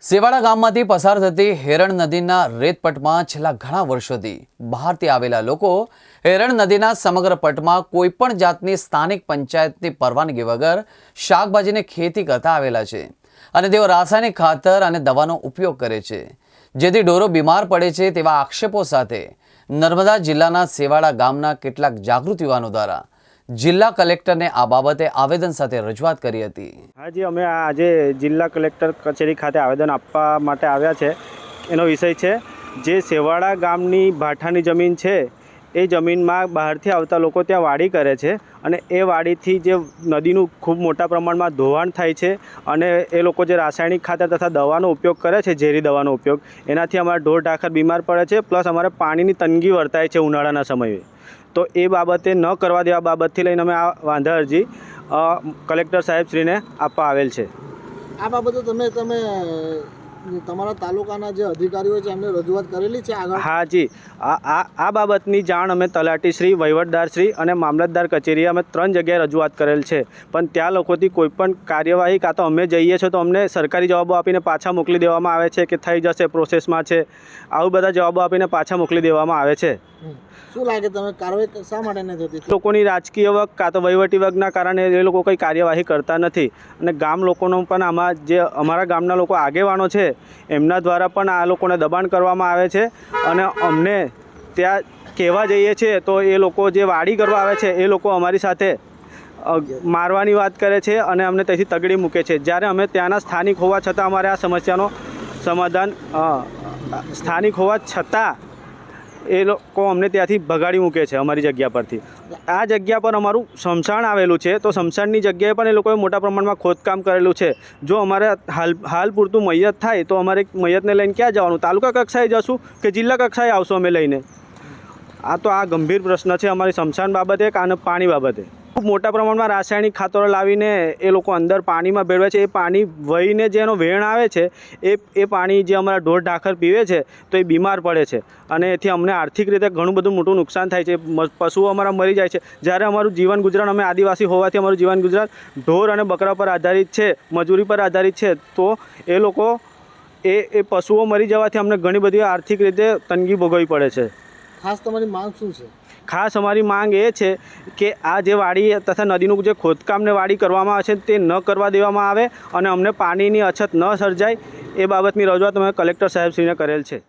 સેવાડા ગામમાંથી પસાર થતી હેરણ નદીના રેતપટમાં છેલ્લા ઘણા વર્ષોથી બહારથી આવેલા લોકો હેરણ નદીના સમગ્ર પટમાં કોઈપણ જાતની સ્થાનિક પંચાયતની પરવાનગી વગર શાકભાજીની ખેતી કરતા આવેલા છે અને તેઓ રાસાયણિક ખાતર અને દવાનો ઉપયોગ કરે છે, જેથી ઢોરો બીમાર પડે છે તેવા આક્ષેપો સાથે નર્મદા જિલ્લાના સેવાડા ગામના કેટલાક જાગૃત યુવાનો દ્વારા જિલ્લા કલેક્ટરને આ બાબતે આવેદન સાથે રજૂઆત કરી હતી। હાજી, અમે આજે જિલ્લા કલેક્ટર કચેરી ખાતે આવેદન આપવા માટે આવ્યા છે। એનો વિષય છે જે સેવાડા ગામની ભાઠાની જમીન છે એ જમીનમાં બહારથી આવતા લોકો ત્યાં વાડી કરે છે અને એ વાડીથી જે નદીનું ખૂબ મોટા પ્રમાણમાં ધોવાણ થાય છે અને એ લોકો જે રાસાયણિક ખાતર તથા દવાનો ઉપયોગ કરે છે, ઝેરી દવાનો ઉપયોગ, એનાથી અમારા ઢોર ઢાંખર બીમાર પડે છે, પ્લસ અમારે પાણીની તંગી વર્તાય છે ઉનાળાના સમયે। તો એ બાબતે ન કરવા દેવા બાબતથી લઈને અમે આ વાંધા અરજી કલેક્ટર સાહેબશ્રીને આપવા આવેલ છે। આ બાબતે તમે તમારા તાલુકાના જે અધિકારીઓ છે એમને રજૂઆત કરેલી છે આગળ? હા જી, આ બાબતની જાણ અમે તલાટીશ્રી, વહીવટદારશ્રી અને મામલતદાર કચેરીએ અમે 3 જગ્યાએ રજૂઆત કરેલ છે, પણ ત્યાં લોકોથી કોઈપણ કાર્યવાહી કાં તો અમે જઈએ છીએ તો અમને સરકારી જવાબો આપીને પાછા મોકલી દેવામાં આવે છે કે થઈ જશે, પ્રોસેસમાં છે, આવું બધા જવાબો આપીને પાછા મોકલી દેવામાં આવે છે। શું લાગે તમે કાર્યવાહી શા માટે નથી થતી? લોકોની રાજકીય વગ કાં તો વહીવટી વગના કારણે એ લોકો કંઈ કાર્યવાહી કરતા નથી અને ગામ લોકોનો પણ આમાં જે અમારા ગામના લોકો આગેવાનો છે એમના દ્વારા પણ આ લોકોને દબાણ કરવામાં આવે છે અને અમને ત્યાં કહેવા જઈએ છીએ તો એ લોકો જે વાડી કરવા આવે છે એ લોકો અમારી સાથે મારવાની વાત કરે છે અને અમને ત્યાંથી તગડી મૂકે છે, જ્યારે અમે ત્યાંના સ્થાનિક હોવા છતાં અમારે આ સમસ્યાનો સમાધાન સ્થાનિક હોવા છતાં એ લોકો અમને ત્યાંથી ભગાડી મૂકે છે અમારી જગ્યા પરથી। આ જગ્યા પર અમારું સ્મશાન આવેલું છે તો સ્મશાનની જગ્યાએ પણ એ લોકોએ મોટા પ્રમાણમાં ખોદકામ કરેલું છે। જો અમારે હાલ પૂરતું મૈયત થાય તો અમારે મૈયતને લઈને ક્યાં જવાનું? તાલુકા કક્ષાએ જશું કે જિલ્લા કક્ષાએ આવશું અમે લઈને? આ તો આ ગંભીર પ્રશ્ન છે અમારી સ્મશાન બાબતે અને પાણી બાબતે। ખૂબ મોટા પ્રમાણમાં રાસાયણિક ખાતરો લાવીને એ લોકો અંદર પાણીમાં ભેળવે છે, એ પાણી વહીને જે એનો વેણ આવે છે એ પાણી જે અમારા ઢોર ઢાંખર પીવે છે તો એ બીમાર પડે છે અને એથી અમને આર્થિક રીતે ઘણું બધું મોટું નુકસાન થાય છે, પશુઓ અમારા મરી જાય છે। જ્યારે અમારું જીવન ગુજરાન, અમે આદિવાસી હોવાથી અમારું જીવન ગુજરાન ઢોર અને બકરા પર આધારિત છે, મજૂરી પર આધારિત છે, તો એ લોકો એ પશુઓ મરી જવાથી અમને ઘણી બધી આર્થિક રીતે તંગી ભોગવવી પડે છે। ખાસ તમારી માંગ શું છે? ખાસ અમારી માંગ એ છે કે આ જે વાડી તથા નદીનું જે ખોદકામને વાડી કરવામાં આવે છે તે ન કરવા દેવામાં આવે અને અમને પાણીની અછત ન સર્જાય એ બાબતની રજૂઆત અમે કલેક્ટર સાહેબશ્રીને કરેલ છે।